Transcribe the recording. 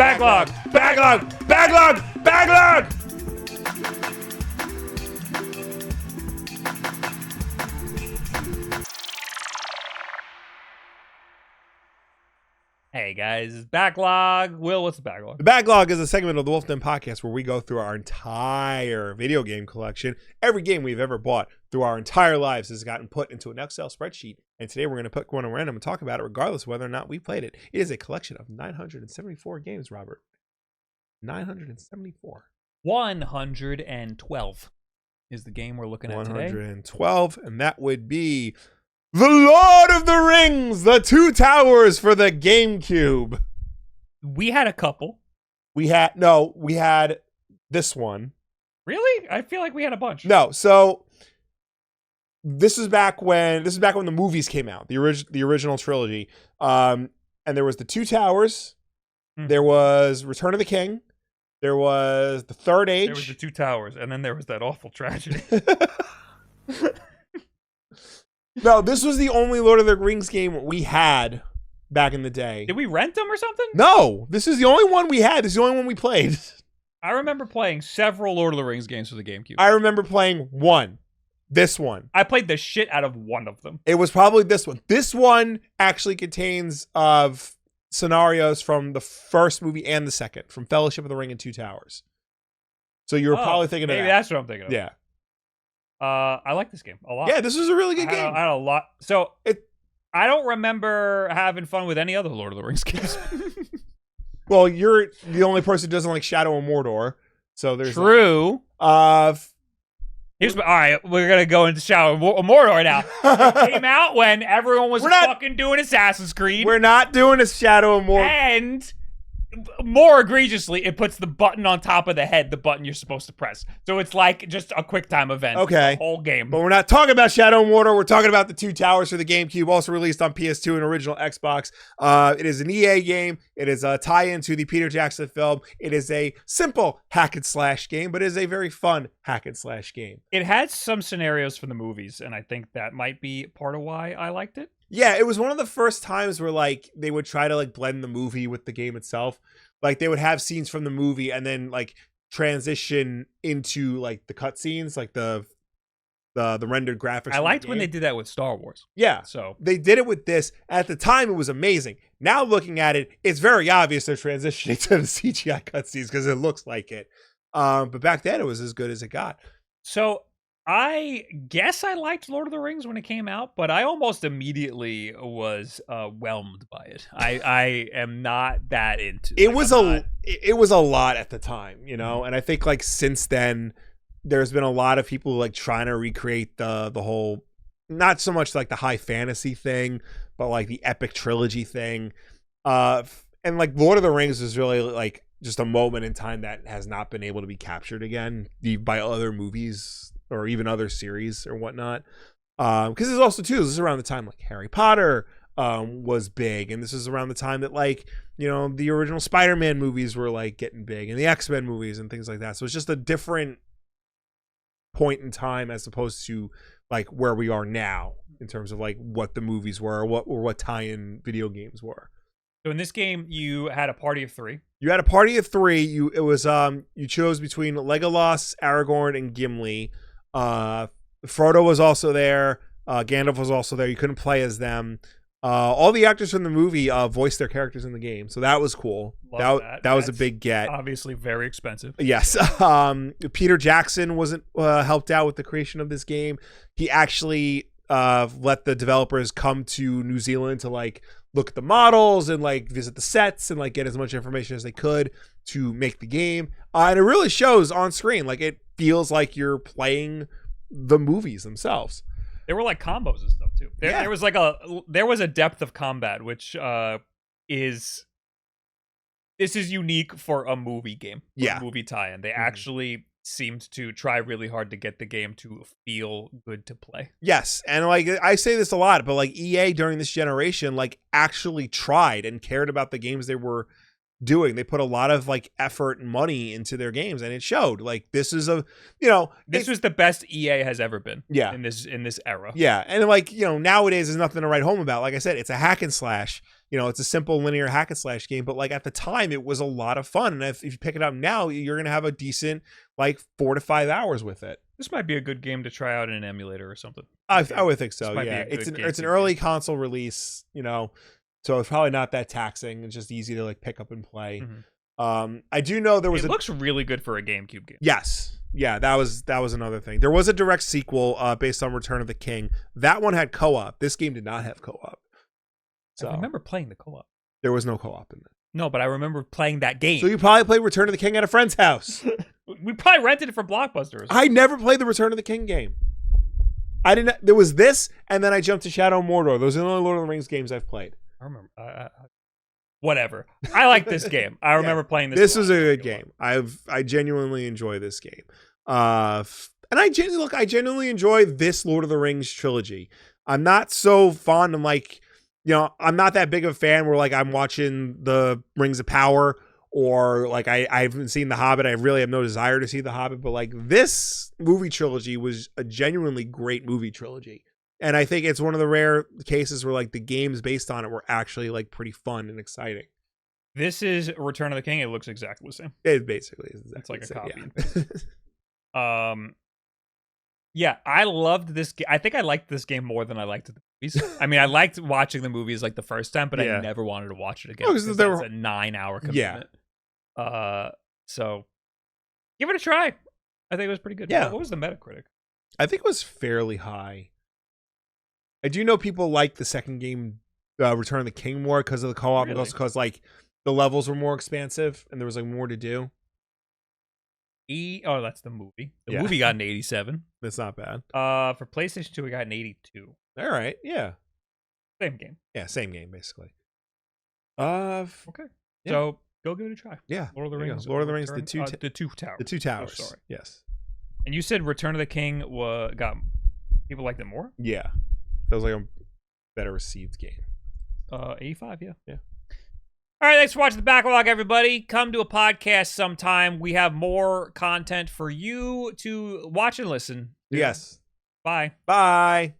Backlog! Backlog! Backlog! Backlog! Hey guys, it's Backlog. Will, what's the Backlog? The Backlog is a segment of the Wulff Den podcast where we go through our entire video game collection. Every game we've ever bought through our entire lives has gotten put into an Excel spreadsheet. And today we're going to pick one at random and talk about it regardless of whether or not we played it. It is a collection of 974 games, Robert. 974. 112 is the game we're looking at today. 112, and that would be The Lord of the Rings, The Two Towers for the GameCube. We had a couple. We had this one. Really? I feel like we had a bunch. No, so this is back when the movies came out, the original trilogy. And there was The Two Towers, there was Return of the King, there was The Third Age. There was The Two Towers, and then there was that awful tragedy. No, this was the only Lord of the Rings game we had back in the day. Did we rent them or something? No, this is the only one we had. This is the only one we played. I remember playing several Lord of the Rings games for the GameCube. I remember playing one. This one. I played the shit out of one of them. It was probably this one. This one actually contains scenarios from the first movie and the second, from Fellowship of the Ring and Two Towers. So you were probably thinking of that. Maybe that's what I'm thinking of. Yeah. I like this game a lot. Yeah, this was a really good game. I had a lot. So I don't remember having fun with any other Lord of the Rings games. Well, you're the only person who doesn't like Shadow of Mordor. So there's true. All right, we're gonna go into Shadow of Mordor now. It came out when everyone was fucking doing Assassin's Creed. We're not doing a Shadow of Mordor. And more egregiously, it puts the button on top of the head, the button you're supposed to press. So it's like just a quick time event. Okay. The whole game. But we're not talking about Shadow of Mordor. We're talking about The Two Towers for the GameCube, also released on PS2 and original Xbox. It is an EA game. It is a tie-in to the Peter Jackson film. It is a simple hack and slash game, but it is a very fun hack and slash game. It had some scenarios from the movies, and I think that might be part of why I liked it. Yeah, it was one of the first times where like they would try to like blend the movie with the game itself. Like they would have scenes from the movie and then like transition into like the cutscenes, like the rendered graphics. I liked when they did that with Star Wars. Yeah, so they did it with this. At the time, it was amazing. Now looking at it, it's very obvious they're transitioning to the CGI cutscenes because it looks like it. But back then, it was as good as it got. So I guess I liked Lord of the Rings when it came out, but I almost immediately was whelmed by it. I am not that into it. It was a lot at the time, you know, and I think like since then there's been a lot of people like trying to recreate the whole, not so much like the high fantasy thing, but like the epic trilogy thing. And like Lord of the Rings is really like just a moment in time that has not been able to be captured again by other movies or even other series or whatnot. Because there's also too, this is around the time like Harry Potter was big, and this is around the time that like, you know, the original Spider-Man movies were like getting big, and the X-Men movies and things like that. So it's just a different point in time as opposed to like where we are now in terms of like what the movies were or what tie-in video games were. So in this game, you had a party of three. You had a party of three. You chose between Legolas, Aragorn, and Gimli. Frodo was also there. Gandalf was also there. You couldn't play as them. All the actors from the movie voiced their characters in the game, so that was cool. That was a big get. Obviously, very expensive. Yes. Peter Jackson wasn't helped out with the creation of this game. He actually let the developers come to New Zealand to like look at the models and like visit the sets and like get as much information as they could to make the game. And it really shows on screen. Like it feels like you're playing the movies themselves. There were like combos and stuff too. There was a depth of combat, which is unique for a movie game. Yeah. A movie tie-in. They actually seemed to try really hard to get the game to feel good to play. Yes, and like I say this a lot, but like EA during this generation like actually tried and cared about the games they were doing. They put a lot of like effort and money into their games, and it showed. Like this is this was the best EA has ever been. Yeah. In this era. Yeah, and like, you know, nowadays there's nothing to write home about. Like I said, it's a hack and slash. it's a simple linear hack and slash game, but like at the time it was a lot of fun. And if you pick it up now, you're going to have a decent like 4 to 5 hours with it. This might be a good game to try out in an emulator or something. I would think so. Yeah, it's an early console release, so it's probably not that taxing. It's just easy to like pick up and play. I do know there was. It looks really good for a GameCube game. Yes, yeah, that was another thing. There was a direct sequel based on Return of the King. That one had co-op. This game did not have co-op. So I remember playing the co-op. There was no co-op in it. No, but I remember playing that game. So you probably played Return of the King at a friend's house. We probably rented it from Blockbuster. I never played the Return of the King game. I didn't. There was this, and then I jumped to Shadow of Mordor. Those are the only Lord of the Rings games I've played. I remember. Whatever. I like this game. I remember playing this. This was a good game. I genuinely enjoy this game. And I genuinely enjoy this Lord of the Rings trilogy. I'm not so fond. I'm like, I'm not that big of a fan where like I'm watching the Rings of Power or like I haven't seen The Hobbit. I really have no desire to see The Hobbit, but like this movie trilogy was a genuinely great movie trilogy. And I think it's one of the rare cases where like the games based on it were actually like pretty fun and exciting. This is Return of the King. It looks exactly the same. It basically is exactly it's like the a same, copy. Yeah. Yeah, I loved this game. I think I liked this game more than I liked the movies. I mean, I liked watching the movies like the first time, but I never wanted to watch it again. Oh, because that's a 9-hour commitment. Yeah. So give it a try. I think it was pretty good. Yeah. What was the Metacritic? I think it was fairly high. I do know people like the second game, Return of the King, more because of the co-op, and also because like the levels were more expansive and there was like more to do. Oh, that's the movie. The movie got an 87. That's not bad. For PlayStation 2, we got an 82. All right, yeah. Same game. Yeah, same game basically. Okay. Yeah. So go give it a try. Yeah. Lord of the Rings. Lord of the Rings, the Two Towers. The Two Towers. Oh, sorry. Yes. And you said Return of the King got people liked it more? Yeah. That was like a better received game. 85, yeah. Yeah. All right, thanks for watching the Backlog, everybody. Come to a podcast sometime. We have more content for you to watch and listen. Yes. Bye. Bye.